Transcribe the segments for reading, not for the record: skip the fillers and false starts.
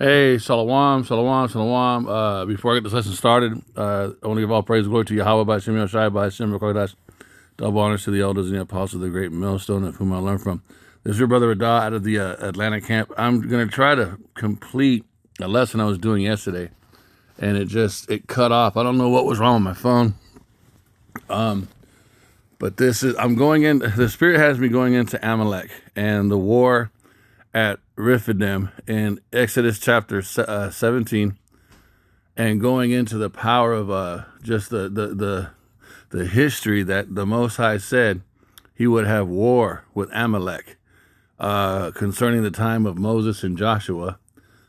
Hey, shalom, shalom, shalom. Before I get this lesson started, I want to give all praise and glory to Yahweh by Shem Yoshai by Shem Rekordash. Double honors to the elders and the apostles of the great millstone of whom I learned from. This is your brother Adah out of the Atlanta camp. I'm going to try to complete a lesson I was doing yesterday, and it cut off. I don't know what was wrong with my phone. But I'm going in, the Spirit has me going into Amalek and the war at Rephidim in Exodus chapter 17, and going into the power of just the history that the Most High said he would have war with Amalek concerning the time of Moses and Joshua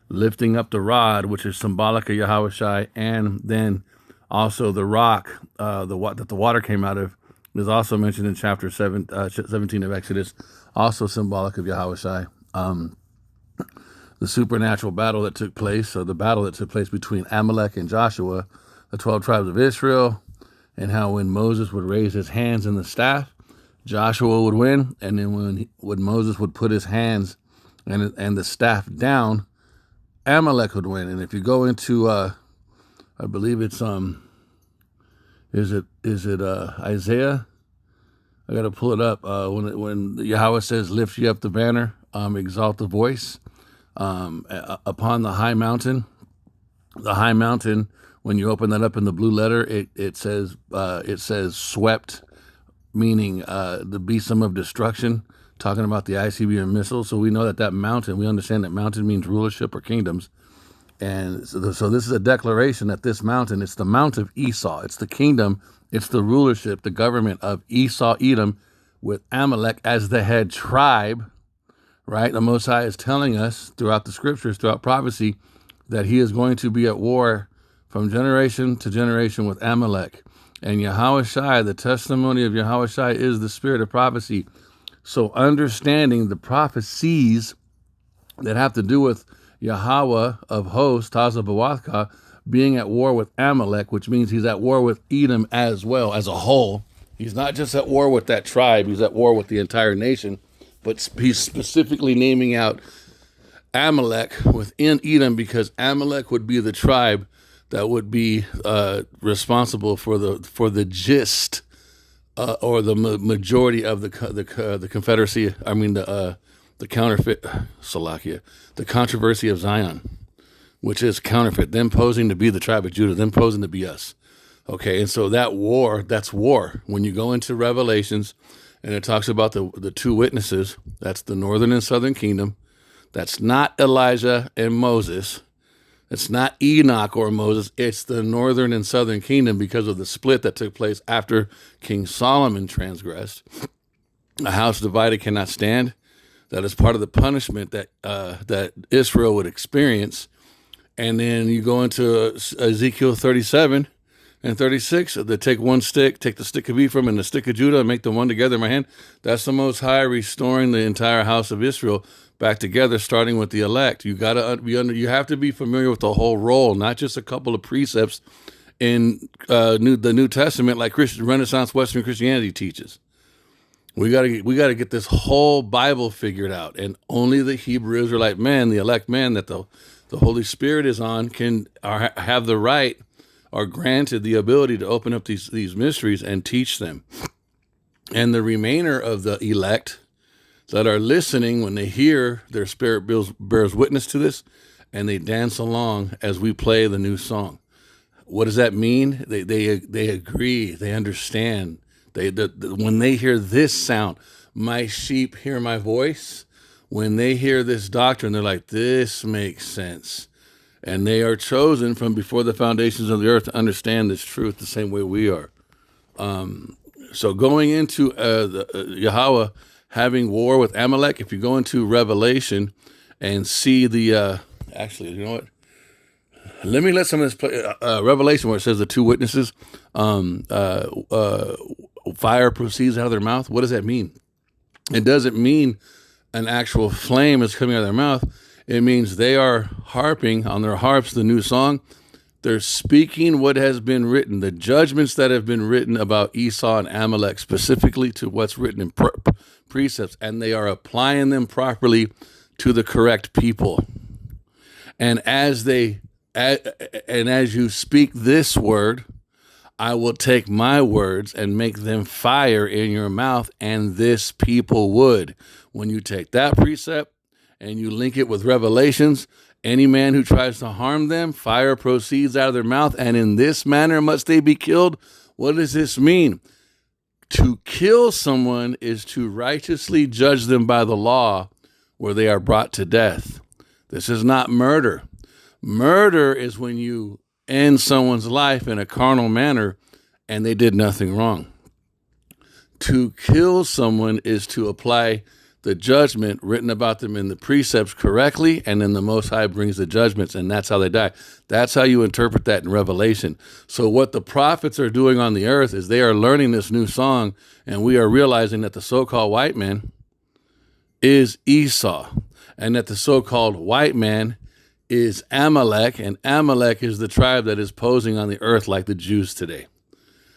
lifting up the rod, which is symbolic of Yahushai, and then also the rock that the water came out of is also mentioned in chapter 17 of Exodus, also symbolic of Yahushai. The supernatural battle that took place, or the battle that took place between Amalek and Joshua, the 12 tribes of Israel, and how when Moses would raise his hands in the staff, Joshua would win, and then when Moses would put his hands and the staff down, Amalek would win. And if you go into, I believe it's is it Isaiah? I got to pull it up. When Yahweh says, "Lift ye up the banner, exalt the voice upon the high mountain." The high mountain. When you open that up in the blue letter, it says swept, meaning the besom of destruction, talking about the ICBM missile. So we know that mountain. We understand that mountain means rulership or kingdoms. And so this is a declaration that this mountain, it's the Mount of Esau. It's the kingdom, it's the rulership, the government of Esau, Edom, with Amalek as the head tribe, right? The Most High is telling us throughout the scriptures, throughout prophecy, that he is going to be at war from generation to generation with Amalek. And Yahushai, the testimony of Yahushai is the spirit of prophecy. So understanding the prophecies that have to do with Yahweh of hosts, Taza Bawathka, being at war with Amalek, which means he's at war with Edom as well, as a whole. He's not just at war with that tribe, he's at war with the entire nation, but he's specifically naming out Amalek within Edom because Amalek would be the tribe that would be responsible for the gist or the majority of the Confederacy. I mean the counterfeit Salakia, the controversy of Zion, which is counterfeit, them posing to be the tribe of Judah, them posing to be us. Okay, and so that's war. When you go into Revelations and it talks about the two witnesses, that's the northern and southern kingdom. That's not Elijah and Moses. It's not Enoch or Moses. It's the northern and southern kingdom because of the split that took place after King Solomon transgressed. A house divided cannot stand. That is part of the punishment that Israel would experience. And then you go into Ezekiel 37 and 36. They take one stick, take the stick of Ephraim and the stick of Judah, and make them one together in my hand. That's the Most High restoring the entire house of Israel back together, starting with the elect. You have to be familiar with the whole role, not just a couple of precepts in the New Testament, like Renaissance Western Christianity teaches. We gotta get this whole Bible figured out, and only the Hebrew Israelite man, the elect man that the Holy Spirit is on, can have the right or granted the ability to open up these mysteries and teach them. And the remainder of the elect that are listening, when they hear, their spirit bears witness to this, and they dance along as we play the new song. What does that mean? They agree, they understand. When they hear this sound, my sheep hear my voice. When they hear this doctrine, they're like, this makes sense. And they are chosen from before the foundations of the earth to understand this truth the same way we are. So going into Yahweh having war with Amalek, if you go into Revelation and see actually, you know what? Let some of this play. Revelation, where it says the two witnesses, fire proceeds out of their mouth. What does that mean? It doesn't mean an actual flame is coming out of their mouth. It means they are harping on their harps the new song. They're speaking what has been written, the judgments that have been written about Esau and Amalek, specifically to what's written in precepts, and they are applying them properly to the correct people. And as you speak this word, I will take my words and make them fire in your mouth, and this people would. When you take that precept and you link it with Revelations, any man who tries to harm them, fire proceeds out of their mouth, and in this manner must they be killed. What does this mean? To kill someone is to righteously judge them by the law where they are brought to death. This is not murder. Murder is when you end someone's life in a carnal manner and they did nothing wrong. To kill someone is to apply the judgment written about them in the precepts correctly, and then the Most High brings the judgments, and that's how they die. That's how you interpret that in Revelation. So what the prophets are doing on the earth is they are learning this new song, and we are realizing that the so-called white man is Esau, and that the so-called white man is Amalek, and Amalek is the tribe that is posing on the earth like the Jews today.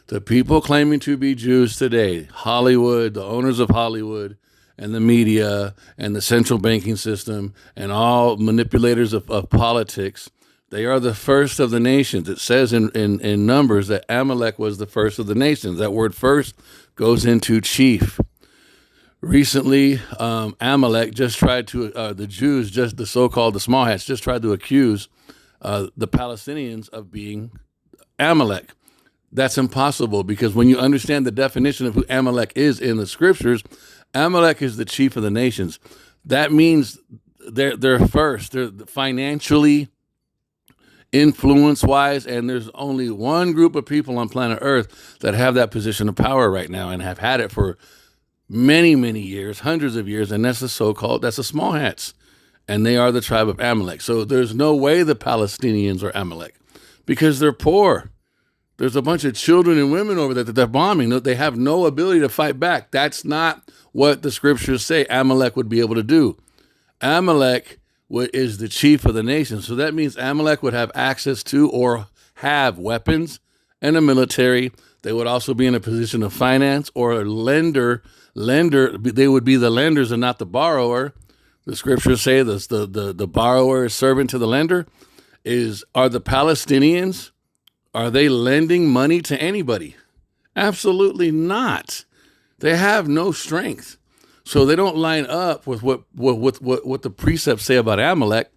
The people claiming to be Jews today, Hollywood, the owners of Hollywood, and the media, and the central banking system, and all manipulators of politics, they are the first of the nations. It says in Numbers that Amalek was the first of the nations. That word first goes into chief. Recently, Amalek just tried to, the Jews, just the so-called the small hats, just tried to accuse the Palestinians of being Amalek. That's impossible, because when you understand the definition of who Amalek is in the scriptures, Amalek is the chief of the nations. That means they're first. They're financially, influence-wise, and there's only one group of people on planet Earth that have that position of power right now and have had it for many, many years, hundreds of years, and that's the small hats, and they are the tribe of Amalek. So there's no way the Palestinians are Amalek, because they're poor. There's a bunch of children and women over there that they're bombing. They have no ability to fight back. That's not what the scriptures say Amalek would be able to do. Amalek is the chief of the nation. So that means Amalek would have access to or have weapons and a military. They would also be in a position of finance or a lender. They would be the lenders and not the borrower. The scriptures say the borrower is servant to the lender. Are the Palestinians, are they lending money to anybody? Absolutely not. They have no strength. So they don't line up with what the precepts say about Amalek,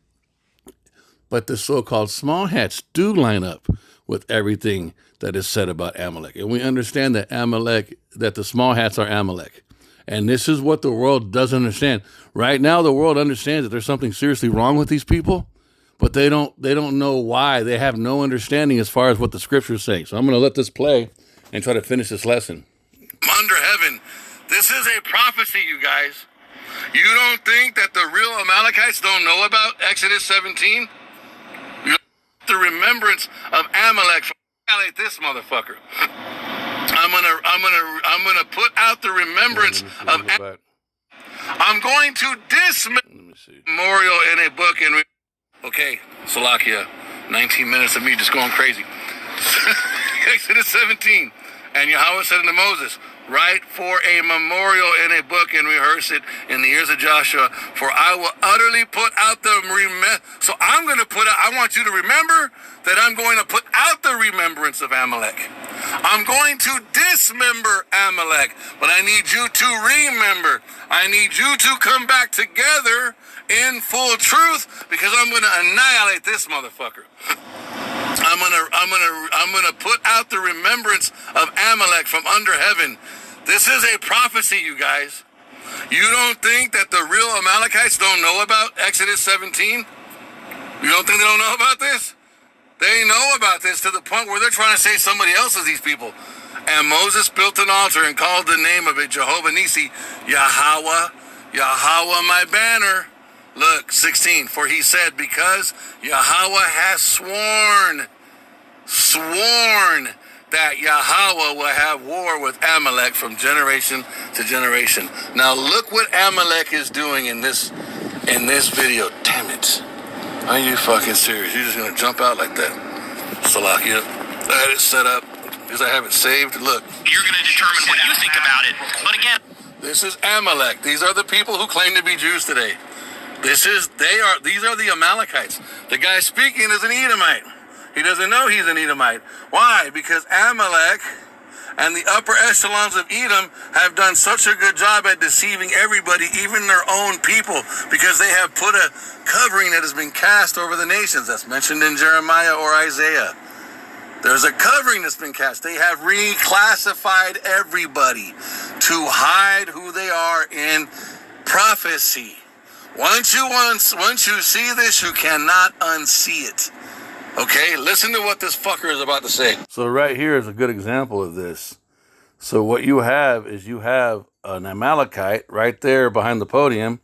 but the so-called small hats do line up with everything that is said about Amalek. And we understand that that the small hats are Amalek. And this is what the world doesn't understand. Right now, the world understands that there's something seriously wrong with these people, but they don't know why. They have no understanding as far as what the scriptures say. So I'm going to let this play and try to finish this lesson. Under heaven, this is a prophecy, you guys. You don't think that the real Amalekites don't know about Exodus 17? The remembrance of Amalek. Annihilate this motherfucker. I'm gonna put out the remembrance of. I'm going to memorial in a book and. Okay, Salakia, 19 minutes of me just going crazy. Exodus 17, and Yahweh said unto Moses, write for a memorial in a book and rehearse it in the ears of Joshua, for I will utterly put out the So I'm going to I want you to remember that I'm going to put out the remembrance of Amalek. I'm going to dismember Amalek, but I need you to remember. I need you to come back together in full truth, because I'm going to annihilate this motherfucker. I'm gonna put out the remembrance of Amalek from under heaven. This is a prophecy, you guys. You don't think that the real Amalekites don't know about Exodus 17? You don't think they don't know about this? They know about this to the point where they're trying to say somebody else is these people. And Moses built an altar and called the name of it Jehovah Nisi, Yahweh, Yahweh my banner. Look, 16, for he said, because Yahweh has sworn that Yahweh will have war with Amalek from generation to generation. Now look what Amalek is doing in this video. Damn it. Are you fucking serious? You're just going to jump out like that? Salakia. I had it set up because I have it saved. Look. You're going to determine what you think about it. But again, this is Amalek. These are the people who claim to be Jews today. These are the Amalekites. The guy speaking is an Edomite. He doesn't know he's an Edomite. Why? Because Amalek and the upper echelons of Edom have done such a good job at deceiving everybody, even their own people, because they have put a covering that has been cast over the nations. That's mentioned in Jeremiah or Isaiah. There's a covering that's been cast. They have reclassified everybody to hide who they are in prophecy. Once you see this, you cannot unsee it. Okay, listen to what this fucker is about to say. So right here is a good example of this. So what you have is you have an Amalekite right there behind the podium,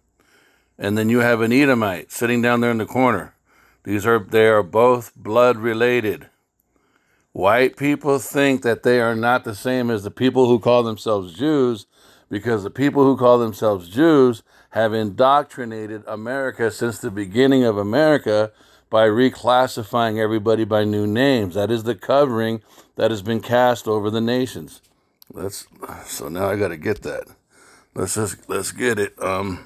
and then you have an Edomite sitting down there in the corner. They are both blood related. White people think that they are not the same as the people who call themselves Jews, because the people who call themselves Jews have indoctrinated America since the beginning of America by reclassifying everybody by new names. That is the covering that has been cast over the nations. So now I got to get that. Let's get it. The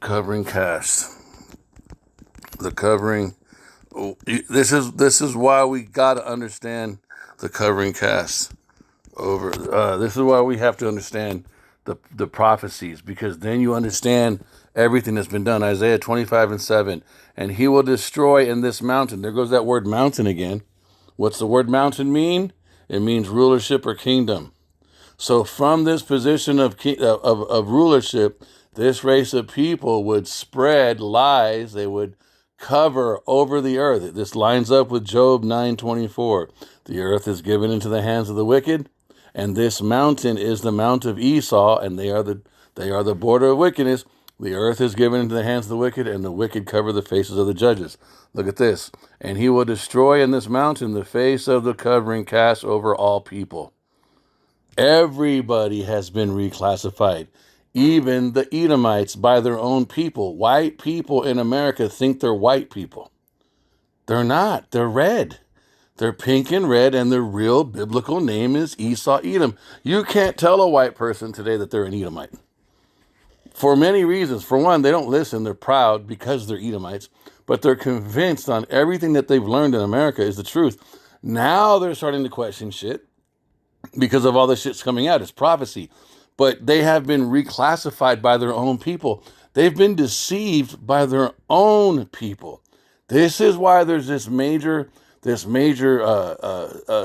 covering cast. The covering. This is why we got to understand the covering cast over. This is why we have to understand the prophecies, because then you understand everything that's been done. Isaiah 25:7, and he will destroy in this mountain. There goes that word mountain again. What's the word mountain mean? It means rulership or kingdom. So from this position of rulership, this race of people would spread lies. They would cover over the earth. This lines up with Job 9:24. The earth is given into the hands of the wicked, and this mountain is the mount of Esau, and they are the border of wickedness. The earth is given into the hands of the wicked, and the wicked cover the faces of the judges. Look at this. And he will destroy in this mountain the face of the covering cast over all people. Everybody has been reclassified. Even the Edomites by their own people. White people in America think they're white people. They're not. They're red. They're pink and red, and their real biblical name is Esau Edom. You can't tell a white person today that they're an Edomite. For many reasons. For one, they don't listen. They're proud because they're Edomites. But they're convinced on everything that they've learned in America is the truth. Now they're starting to question shit because of all the shit's coming out. It's prophecy. But they have been reclassified by their own people. They've been deceived by their own people. This is why there's this major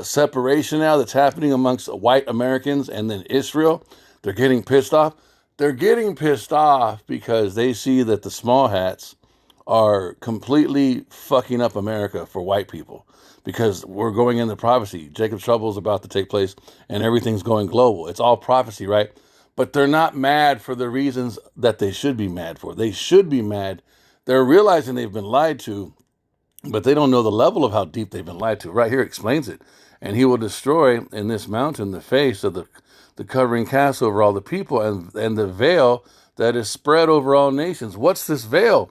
separation now that's happening amongst white Americans and then Israel. They're getting pissed off. They're getting pissed off because they see that the small hats are completely fucking up America for white people, because we're going into prophecy. Jacob's trouble is about to take place and everything's going global. It's all prophecy, right? But they're not mad for the reasons that they should be mad for. They should be mad. They're realizing they've been lied to, but they don't know the level of how deep they've been lied to. Right here explains it. And he will destroy in this mountain the face of the covering cast over all the people, and the veil that is spread over all nations. What's this veil?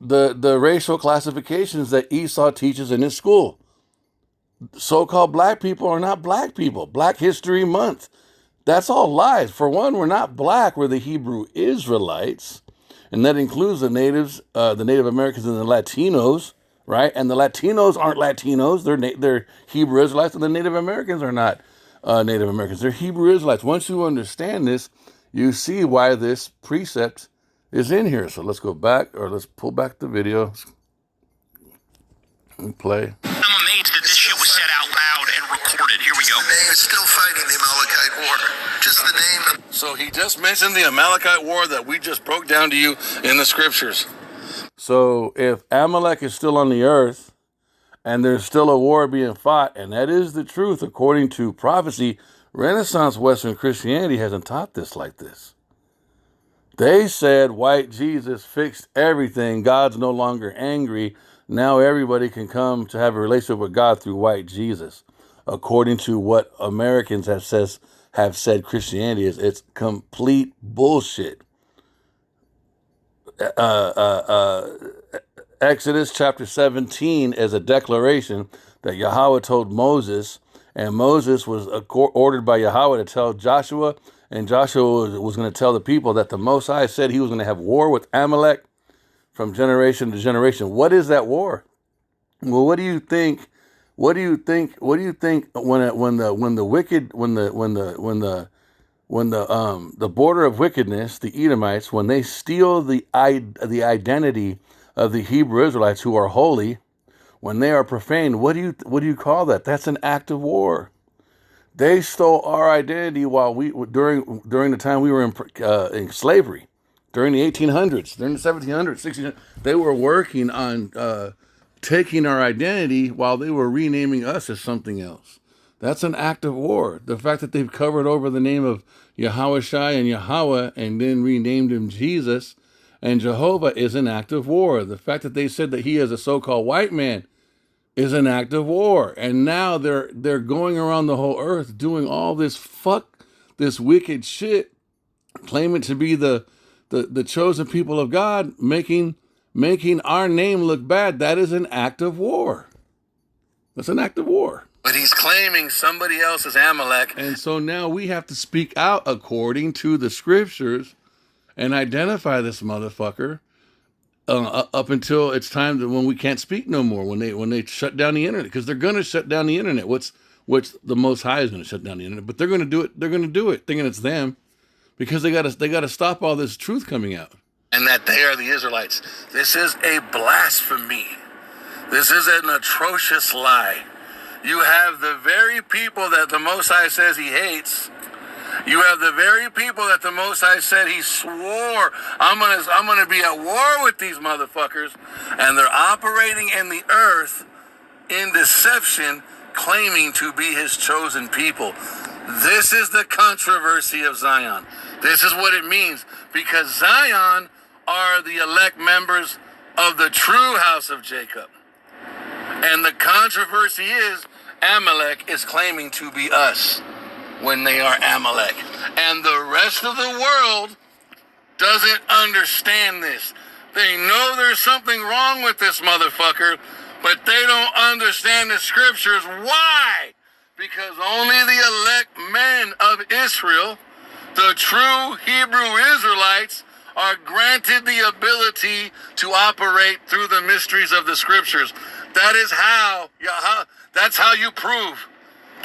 The racial classifications that Esau teaches in his school. So-called black people are not black people. Black History Month. That's all lies. For one, we're not black. We're the Hebrew Israelites. And that includes the natives, the Native Americans and the Latinos, right? And the Latinos aren't Latinos. They're Hebrew Israelites, and the Native Americans are not Native Americans. They're Hebrew Israelites. Once you understand this, you see why this precept is in here. So let's go back, or let's pull back the video and play. I'm amazed that this shit was said out loud and recorded. Here we go. They're still fighting the Amalekite War. Just the name. So he just mentioned the Amalekite War that we just broke down to you in the scriptures. So if Amalek is still on the earth and there's still a war being fought, and that is the truth according to prophecy, Renaissance Western Christianity hasn't taught this like this. They said white Jesus fixed everything. God's no longer angry. Now everybody can come to have a relationship with God through white Jesus. According to what Americans have said Christianity is, it's complete bullshit. Exodus chapter 17 is a declaration that Yahweh told Moses, and Moses was ordered by Yahweh to tell Joshua And Joshua was going to tell the people that the Most High said he was going to have war with Amalek from generation to generation. What is that war? Well, what do you think? What do you think when the border of wickedness, the Edomites, when they steal the identity of the Hebrew Israelites who are holy, when they are profaned, what do you call that? That's an act of war. They stole our identity while during the time we were in slavery, during the 1800s, during the 1700s, 1600s. They were working on taking our identity while they were renaming us as something else. That's an act of war. The fact that they've covered over the name of Yahushai and Yahweh and then renamed him Jesus and Jehovah is an act of war. The fact that they said that he is a so-called white man is an act of war. And now they're going around the whole earth doing all this wicked shit, claiming to be the chosen people of God, making our name look bad. That is an act of war. That's an act of war. But he's claiming somebody else is Amalek. And so now we have to speak out according to the scriptures and identify this motherfucker up until it's time when we can't speak no more, when they shut down the internet, because they're going to shut down the internet. Which the Most High is going to shut down the internet, but they're going to do it. They're going to do it, thinking it's them, because they got to stop all this truth coming out. And that they are the Israelites. This is a blasphemy. This is an atrocious lie. You have the very people that the Most High says he hates. You have the very people that the Most High said he swore, I'm gonna be at war with these motherfuckers, and they're operating in the earth in deception, claiming to be his chosen people. This is the controversy of Zion. This is what it means, because Zion are the elect members of the true house of Jacob. And the controversy is Amalek is claiming to be us when they are Amalek. And the rest of the world doesn't understand this. They know there's something wrong with this motherfucker, but they don't understand the scriptures. Why? Because only the elect men of Israel, the true Hebrew Israelites, are granted the ability to operate through the mysteries of the scriptures. That is how, that's how you prove.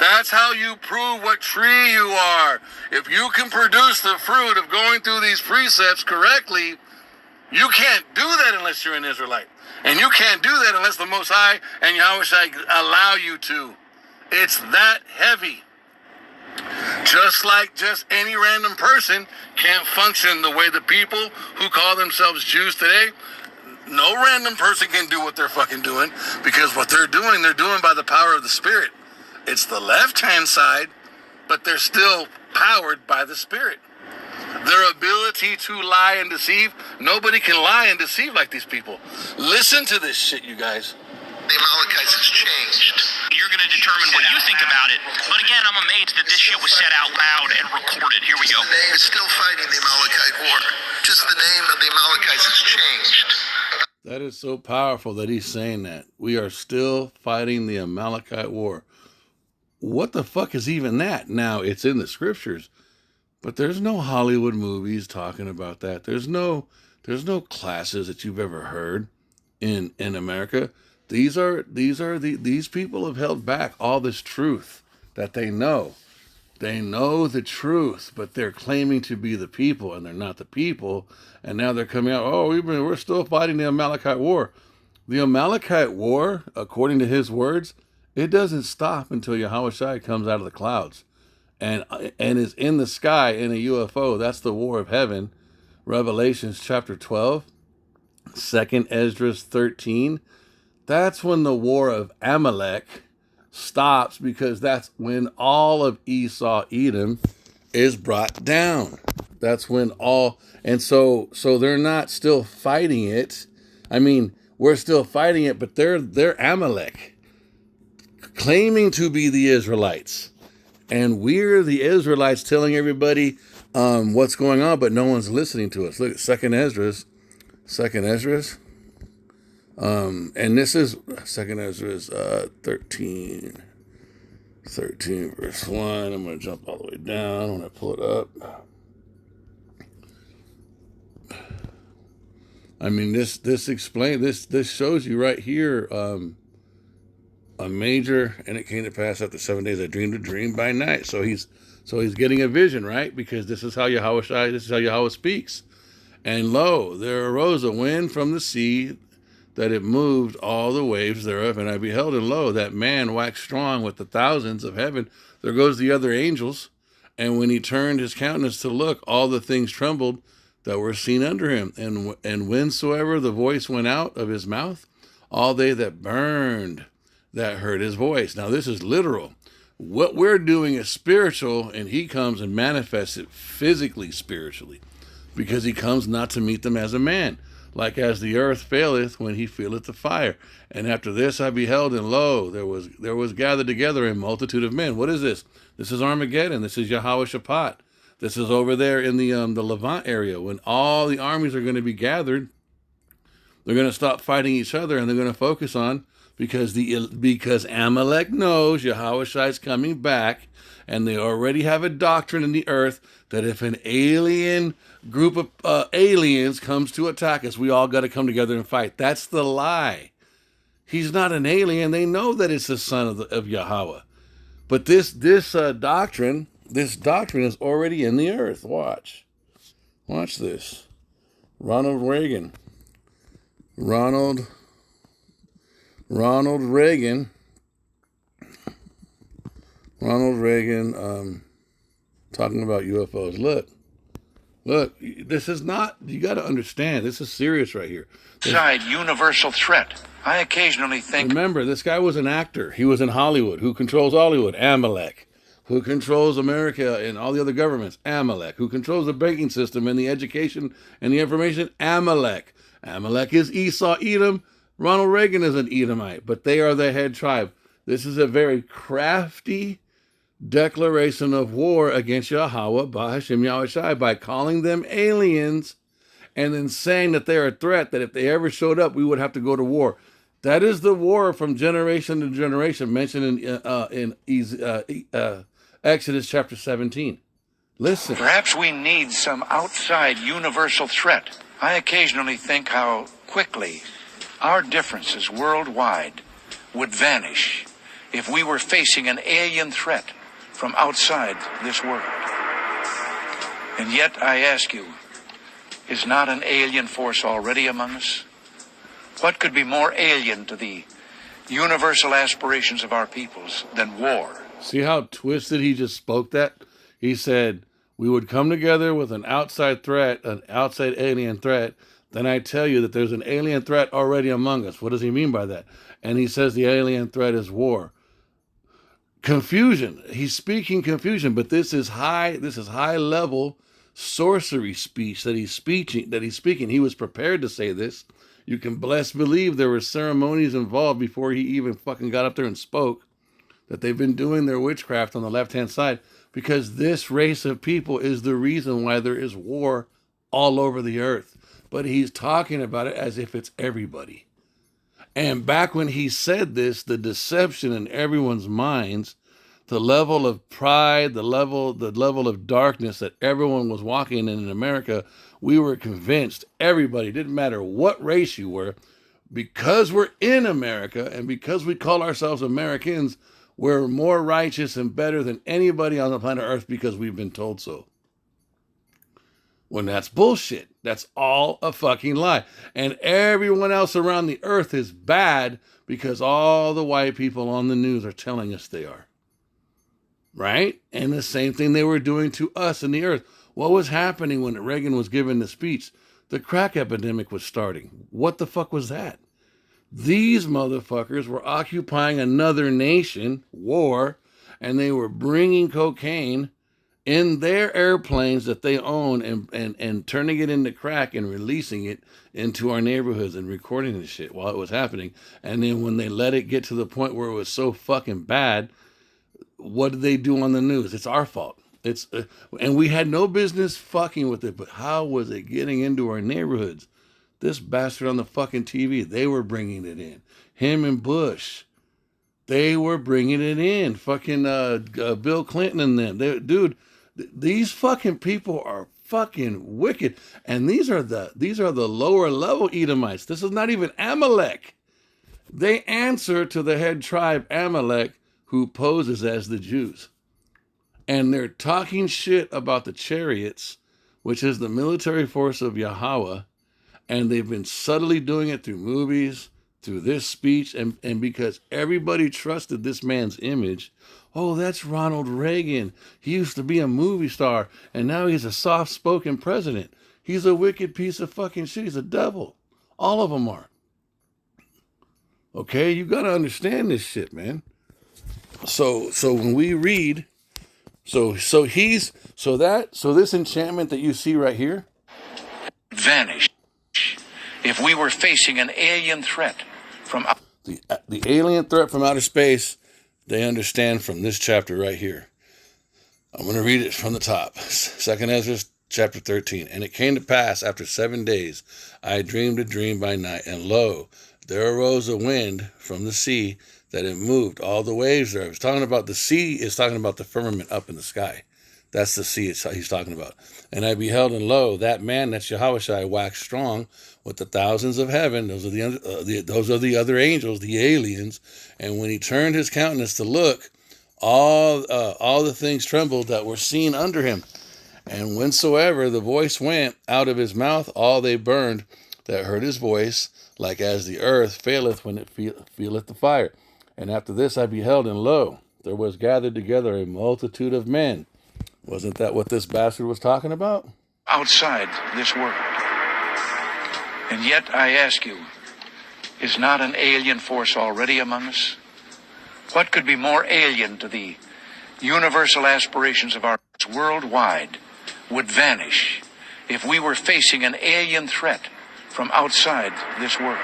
That's how you prove what tree you are. If you can produce the fruit of going through these precepts correctly, you can't do that unless you're an Israelite. And you can't do that unless the Most High and Yahushua allow you to. It's that heavy. Just like just any random person can't function the way the people who call themselves Jews today, no random person can do what they're fucking doing, because what they're doing by the power of the Spirit. It's the left-hand side, but they're still powered by the Spirit. Their ability to lie and deceive, nobody can lie and deceive like these people. Listen to this shit, you guys. The Amalekites has changed. You're going to determine what you think about it. But again, I'm amazed that this shit was said out loud and recorded. Here we go. The name is still fighting the Amalekite war. Just the name of the Amalekites has changed. That is so powerful that he's saying that. We are still fighting the Amalekite war. What the fuck is even that? Now, it's in the scriptures, but there's no Hollywood movies talking about that. There's no classes that you've ever heard in America. These people have held back all this truth that they know. They know the truth, but they're claiming to be the people, and they're not the people. And now they're coming out, we're still fighting the Amalekite war. The Amalekite war, according to his words, it doesn't stop until Yahushua comes out of the clouds and is in the sky in a UFO. That's the war of heaven. Revelations chapter 12, 2 Ezra 13. That's when the war of Amalek stops, because that's when all of Esau, Edom, is brought down. That's when so they're not still fighting it. I mean, we're still fighting it, but they're Amalek, claiming to be the Israelites. And we're the Israelites telling everybody what's going on, but no one's listening to us. Look at 2 Ezra. And this is 2 Ezra 13. 13 verse 1. I'm going to jump all the way down when I pull it up. I mean, this shows you right here, a major, and it came to pass after 7 days, I dreamed a dream by night. So he's getting a vision, right? Because this is how Yahweh speaks. And lo, there arose a wind from the sea, that it moved all the waves thereof. And I beheld, and lo, that man waxed strong with the thousands of heaven. There goes the other angels. And when he turned his countenance to look, all the things trembled that were seen under him. And whensoever the voice went out of his mouth, all they that burned that heard his voice. Now this is literal. What we're doing is spiritual, and he comes and manifests it physically, spiritually, because he comes not to meet them as a man, like as the earth faileth when he feeleth the fire. And after this I beheld, and lo, there was gathered together a multitude of men. What is this? This is Armageddon. This is Yahweh Shaphat. This is over there in the Levant area, when all the armies are going to be gathered. They're going to stop fighting each other, and they're going to focus on, because Amalek knows Yahweh Shai's coming back, and they already have a doctrine in the earth that if an alien group of aliens comes to attack us, we all got to come together and fight. That's the lie. He's not an alien. They know that it's the son of Yahweh. But this doctrine is already in the earth. Watch this. Ronald Reagan, talking about UFOs. Look, this is not, you got to understand, this is serious right here. Universal threat. I occasionally think... Remember, this guy was an actor. He was in Hollywood. Who controls Hollywood? Amalek. Who controls America and all the other governments? Amalek. Who controls the banking system and the education and the information? Amalek. Amalek is Esau, Edom. Ronald Reagan is an Edomite, but they are the head tribe. This is a very crafty declaration of war against Yahweh, Bahashem Yahweh Shai, by calling them aliens and then saying that they're a threat, that if they ever showed up, we would have to go to war. That is the war from generation to generation mentioned in Exodus chapter 17. Listen. Perhaps we need some outside universal threat. I occasionally think how quickly our differences worldwide would vanish if we were facing an alien threat from outside this world. And yet, I ask you, is not an alien force already among us? What could be more alien to the universal aspirations of our peoples than war? See how twisted he just spoke that? He said, we would come together with an outside threat, an outside alien threat. Then I tell you that there's an alien threat already among us. What does he mean by that? And he says the alien threat is war. Confusion. He's speaking confusion, but this is high level sorcery speech that he's speaking. He was prepared to say this. You can blessed believe there were ceremonies involved before he even fucking got up there and spoke, that they've been doing their witchcraft on the left-hand side, because this race of people is the reason why there is war all over the earth. But he's talking about it as if it's everybody. And back when he said this, the deception in everyone's minds, the level of pride, the level of darkness that everyone was walking in America, we were convinced, everybody, didn't matter what race you were, because we're in America and because we call ourselves Americans, we're more righteous and better than anybody on the planet Earth because we've been told so. When that's bullshit. That's all a fucking lie. And everyone else around the earth is bad because all the white people on the news are telling us they are. Right? And the same thing they were doing to us in the earth. What was happening when Reagan was giving the speech? The crack epidemic was starting. What the fuck was that? These motherfuckers were occupying another nation, war, and they were bringing cocaine in their airplanes that they own and turning it into crack and releasing it into our neighborhoods and recording this shit while it was happening. And then when they let it get to the point where it was so fucking bad, what did they do on the news? It's our fault. And we had no business fucking with it, but how was it getting into our neighborhoods? This bastard on the fucking TV, they were bringing it in. Him and Bush. They were bringing it in. Fucking Bill Clinton and them. These fucking people are fucking wicked. And these are the lower level Edomites. This is not even Amalek. They answer to the head tribe Amalek, who poses as the Jews. And they're talking shit about the chariots, which is the military force of Yahweh. And they've been subtly doing it through movies, through this speech, and because everybody trusted this man's image. Oh, that's Ronald Reagan. He used to be a movie star, and now he's a soft-spoken president. He's a wicked piece of fucking shit. He's a devil. All of them are. Okay, you got to understand this shit, man. So when we read, so this enchantment that you see right here, vanish if we were facing an alien threat from the alien threat from outer space. They understand from this chapter right here. I'm going to read it from the top. 2nd Ezra chapter 13. And it came to pass after 7 days, I dreamed a dream by night, and lo, there arose a wind from the sea, that it moved all the waves there. I was talking about the sea, is talking about the firmament up in the sky. That's the sea he's talking about. And I beheld, and lo, that man, that's Yahushua, waxed strong with the thousands of heaven. Those are the other angels, the aliens. And when he turned his countenance to look, all the things trembled that were seen under him. And whensoever the voice went out of his mouth, all they burned that heard his voice, like as the earth faileth when it feeleth the fire. And after this I beheld, and lo, there was gathered together a multitude of men. Wasn't that what this bastard was talking about? outside this world. And yet I ask you, is not an alien force already among us? What could be more alien to the universal aspirations of our worldwide would vanish if we were facing an alien threat from outside this world?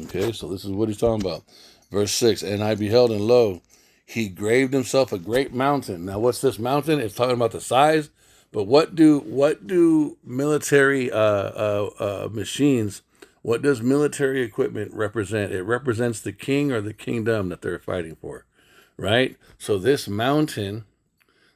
Okay, so this is what he's talking about. Verse 6, and I beheld, and lo, he graved himself a great mountain. Now, what's this mountain? It's talking about the size. But what do military machines, what does military equipment represent? It represents the king or the kingdom that they're fighting for, right? So this mountain,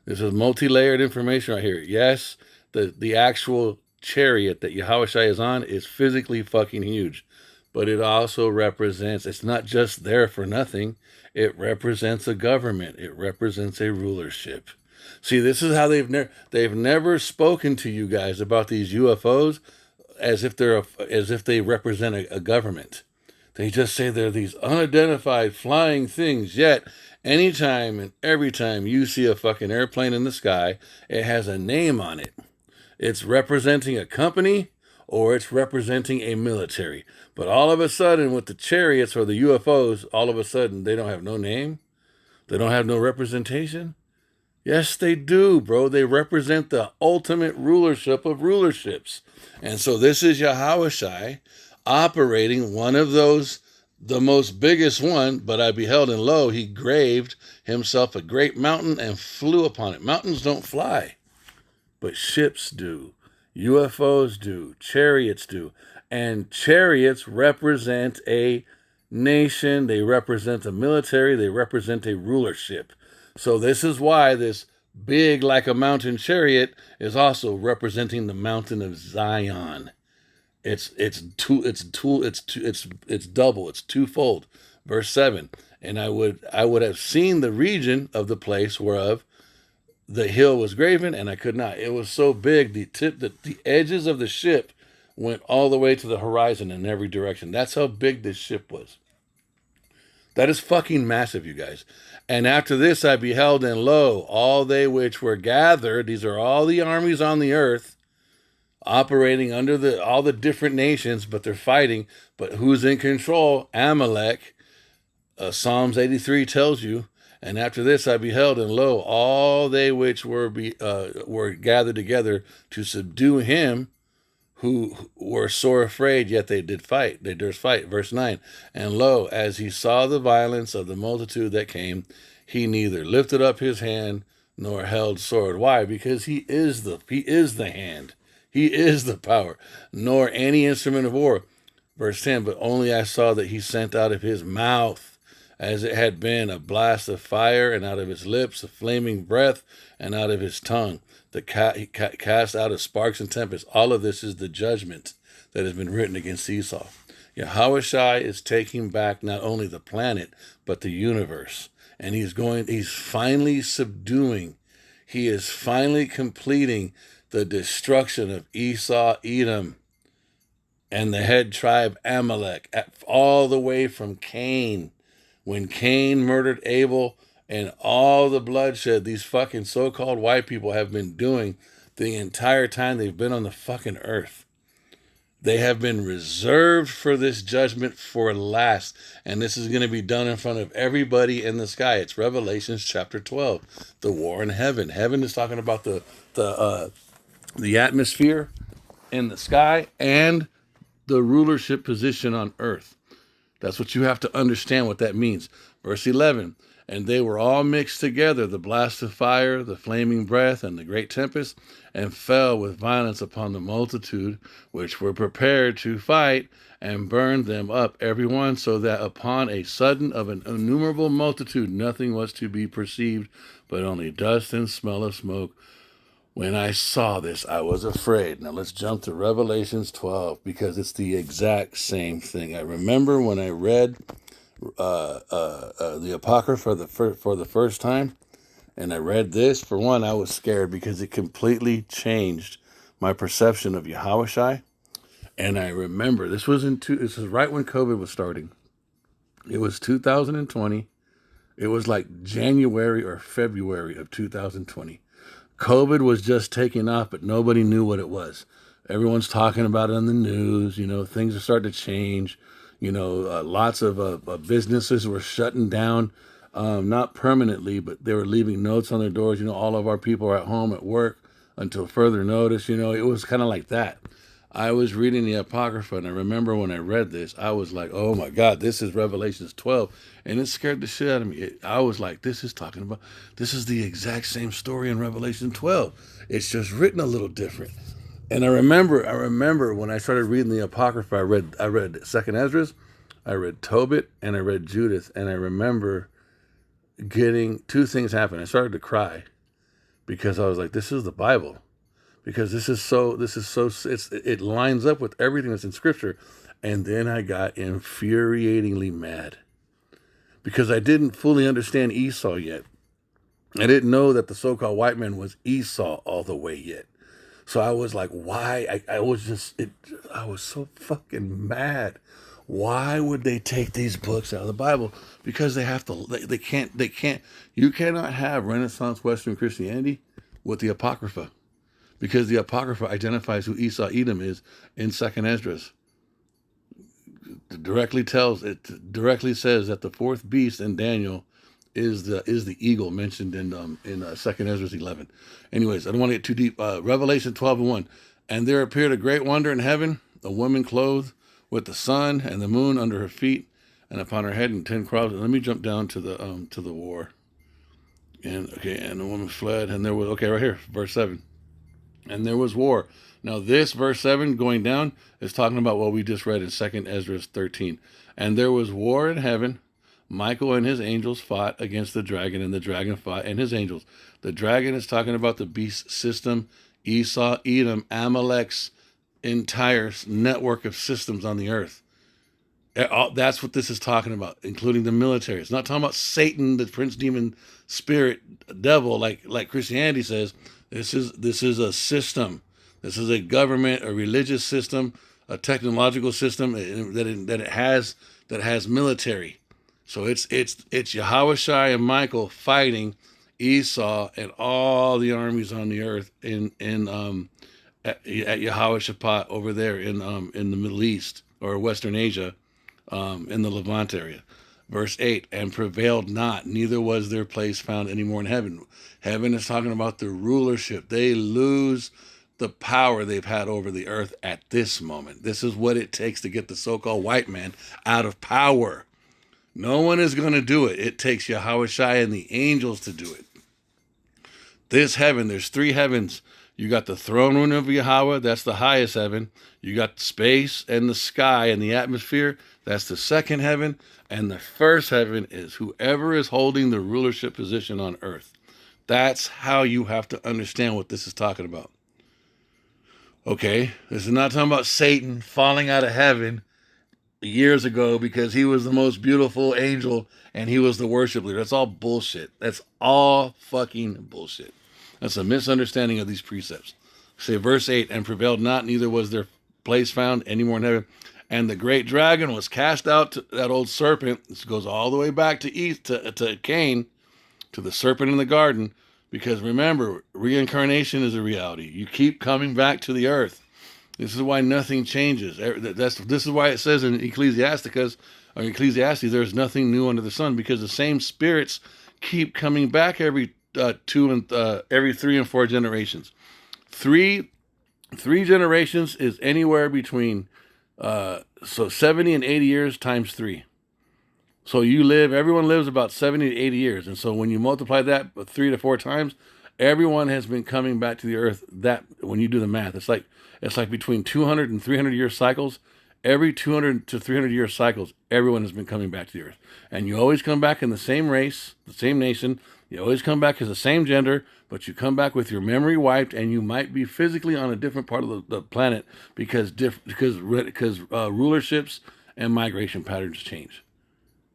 this is multi-layered information right here. Yes, the actual chariot that Yahushua is on is physically fucking huge. But it also represents, it's not just there for nothing. It represents a government. It represents a rulership. See, this is how they've never spoken to you guys about these UFOs as if they represent a government. They just say they're these unidentified flying things. Yet, anytime and every time you see a fucking airplane in the sky, it has a name on it. It's representing a company or it's representing a military. But all of a sudden, with the chariots or the UFOs, all of a sudden, they don't have no name. They don't have no representation. Yes, they do, bro. They represent the ultimate rulership of rulerships. And so this is Yahushua operating one of those, the most biggest one. But I beheld, and lo, he graved himself a great mountain and flew upon it. Mountains don't fly, but ships do. UFOs do. Chariots do. And chariots represent a nation. They represent a military. They represent a rulership. So this is why this big like a mountain chariot is also representing the mountain of Zion. It's double, it's twofold. Verse 7. And I would have seen the region of the place whereof the hill was graven, and I could not. It was so big, the edges of the ship went all the way to the horizon in every direction. That's how big this ship was. That is fucking massive, you guys. And after this I beheld, and lo, all they which were gathered, these are all the armies on the earth, operating under all the different nations, but they're fighting. But who's in control? Amalek. Psalms 83 tells you. And after this I beheld, and lo, all they which were gathered together to subdue him, who were sore afraid, yet they did fight. They durst fight. Verse 9. And lo, as he saw the violence of the multitude that came, he neither lifted up his hand nor held sword. Why? Because he is the hand. He is the power, nor any instrument of war. Verse 10. But only I saw that he sent out of his mouth as it had been a blast of fire, and out of his lips a flaming breath, and out of his tongue he cast out of sparks and tempests. All of this is the judgment that has been written against Esau. Yahushua is taking back not only the planet, but the universe. And he's finally subduing, he is finally completing the destruction of Esau, Edom, and the head tribe Amalek, all the way from Cain. When Cain murdered Abel, and all the bloodshed these fucking so-called white people have been doing the entire time they've been on the fucking earth. They have been reserved for this judgment for last. And this is going to be done in front of everybody in the sky. It's Revelations chapter 12, the war in heaven. Heaven is talking about the atmosphere in the sky and the rulership position on earth. That's what you have to understand what that means. Verse 11, and they were all mixed together, the blast of fire, the flaming breath, and the great tempest, and fell with violence upon the multitude, which were prepared to fight, and burned them up every one, so that upon a sudden of an innumerable multitude nothing was to be perceived, but only dust and smell of smoke. When I saw this, I was afraid. Now let's jump to Revelations 12, because it's the exact same thing. I remember when I read the Apocrypha for the first time, and I read this. For one, I was scared because it completely changed my perception of Yahushua. And I remember this was right when COVID was starting. It was 2020. It was like January or February of 2020. COVID was just taking off, but nobody knew what it was. Everyone's talking about it on the news. Things are starting to change. Lots of businesses were shutting down, not permanently, but they were leaving notes on their doors. All of our people are at home at work until further notice. It was kind of like that. I was reading the Apocrypha, and I remember when I read this, I was like, oh my God, this is Revelations 12. And it scared the shit out of me. I was like, this is the exact same story in Revelation 12. It's just written a little different. And I remember when I started reading the Apocrypha, I read Second Esdras, I read Tobit, and I read Judith. And I remember getting two things happen. I started to cry because I was like, this is the Bible. Because it lines up with everything that's in Scripture. And then I got infuriatingly mad because I didn't fully understand Esau yet. I didn't know that the so-called white man was Esau all the way yet. So I was like, why? I was so fucking mad. Why would they take these books out of the Bible? Because they can't, you cannot have Renaissance Western Christianity with the Apocrypha. Because the Apocrypha identifies who Esau Edom is in Second Esdras. It directly says that the fourth beast in Daniel is the eagle mentioned in Second Esdras 11. Anyways, I don't want to get too deep. Revelation 12:1. And there appeared a great wonder in heaven, a woman clothed with the sun and the moon under her feet, and upon her head and 10 crowns. Let me jump down to the war. And the woman fled, and there was right here, verse 7. And there was war. Now this verse 7 going down is talking about what we just read in 2 Esdras 13. And there was war in heaven. Michael and his angels fought against the dragon, and the dragon fought and his angels. The dragon is talking about the beast system, Esau, Edom, Amalek's entire network of systems on the earth. That's what this is talking about, including the military. It's not talking about Satan, the prince demon spirit devil, like Christianity says. This is a system. This is a government, a religious system, a technological system that has military. So it's Yahushua and Michael fighting Esau and all the armies on the earth at Yehoshaphat over there in the Middle East or Western Asia, in the Levant area. Verse 8, and prevailed not, neither was their place found any more in heaven. Heaven is talking about the rulership. They lose the power they've had over the earth at this moment. This is what it takes to get the so-called white man out of power. No one is going to do it. It takes Yahushua and the angels to do it. This heaven, there's three heavens. You got the throne room of Yahweh, that's the highest heaven. You got space and the sky and the atmosphere, that's the second heaven. And the first heaven is whoever is holding the rulership position on earth. That's how you have to understand what this is talking about. Okay, this is not talking about Satan falling out of heaven years ago because he was the most beautiful angel and he was the worship leader. That's all bullshit. That's all fucking bullshit. That's a misunderstanding of these precepts. Say verse 8, and prevailed not, neither was their place found any more in heaven. And the great dragon was cast out to that old serpent. This goes all the way back to East to Cain, to the serpent in the garden. Because remember, reincarnation is a reality. You keep coming back to the earth. This is why nothing changes. This is why it says in Ecclesiastes, there's nothing new under the sun, because the same spirits keep coming back every 3 and 4 generations. Three generations is anywhere between 70 and 80 years times 3. So everyone lives about 70 to 80 years. And so when you multiply that 3 to 4 times, everyone has been coming back to the earth. That when you do the math, it's like between 200 and 300 year cycles. Every 200 to 300 year cycles, everyone has been coming back to the earth. And you always come back in the same race, the same nation. You always come back as the same gender, but you come back with your memory wiped, and you might be physically on a different part of the planet because rulerships and migration patterns change.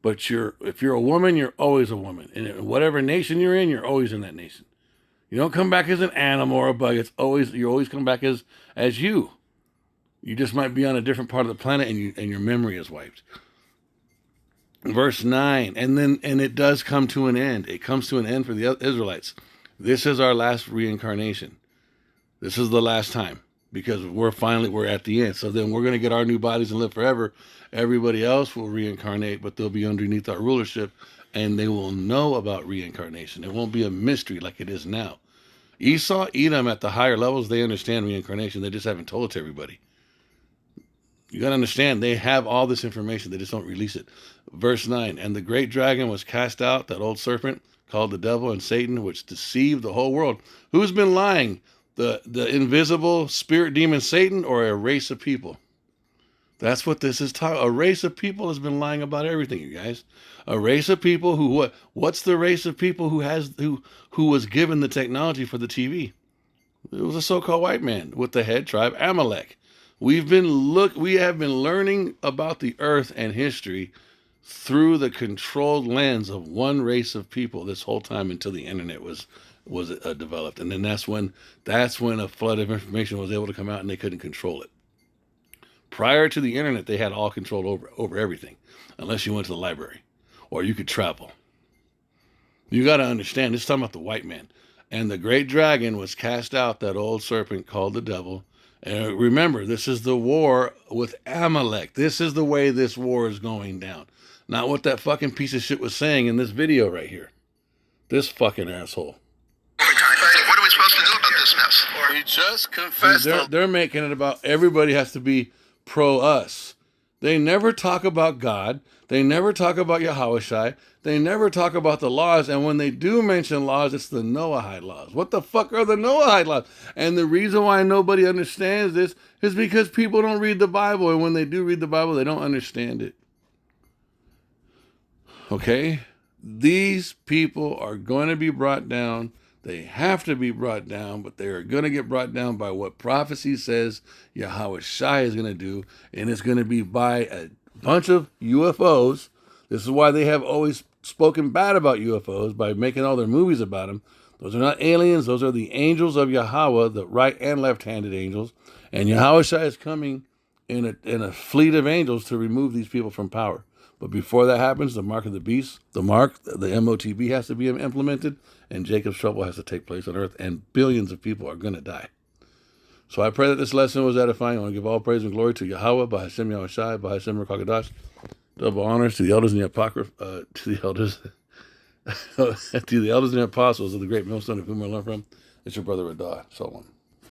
But if you're a woman, you're always a woman. And whatever nation you're in, you're always in that nation. You don't come back as an animal or a bug. You always come back as you. You just might be on a different part of the planet, and your memory is wiped. Verse 9, and it does come to an end. It comes to an end for the Israelites. This is our last reincarnation. This is the last time, because we're at the end. So then we're going to get our new bodies and live forever. Everybody else will reincarnate, but they'll be underneath our rulership, and they will know about reincarnation. It won't be a mystery like it is now. Esau, Edom, at the higher levels, they understand reincarnation. They just haven't told it to everybody. You got to understand, they have all this information. They just don't release it. Verse 9, and the great dragon was cast out, that old serpent called the devil and Satan, which deceived the whole world. Who's been lying? The invisible spirit demon Satan, or a race of people? That's what this is talking. A race of people has been lying about everything, you guys. A race of people who what's the race of people who was given the technology for the TV? It was a so-called white man with the head tribe Amalek. We have been learning about the earth and history through the controlled lens of one race of people this whole time until the internet was developed, and then that's when a flood of information was able to come out, and they couldn't control it. Prior to the internet, they had all control over everything, unless you went to the library or you could travel. You got to understand, this is talking about the white man. And the great dragon was cast out, that old serpent called the devil. And remember, this is the war with Amalek. This is the way this war is going down. Not what that fucking piece of shit was saying in this video right here. This fucking asshole. What are we supposed to do about this mess? He just confessed. They're making it about everybody has to be pro-us. They never talk about God. They never talk about Yahushai. They never talk about the laws. And when they do mention laws, it's the Noahide laws. What the fuck are the Noahide laws? And the reason why nobody understands this is because people don't read the Bible. And when they do read the Bible, they don't understand it. Okay? These people are going to be brought down. They have to be brought down, but they are going to get brought down by what prophecy says Yahushai is going to do, and it's going to be by a bunch of UFOs. This is why they have always spoken bad about UFOs by making all their movies about them. Those are not aliens. Those are the angels of Yahweh, the right and left-handed angels. And Yahushai is coming in a fleet of angels to remove these people from power. But before that happens, the mark of the beast, the MOTB has to be implemented, and Jacob's trouble has to take place on earth, and billions of people are going to die. So I pray that this lesson was edifying. I want to give all praise and glory to Yahweh, Bahashem Yahushai, Bahashem Rakakadash. Double honors to the elders and the apocrypha, to the elders and the apostles of the great millstone of whom I learn from. It's your brother Radah. So on.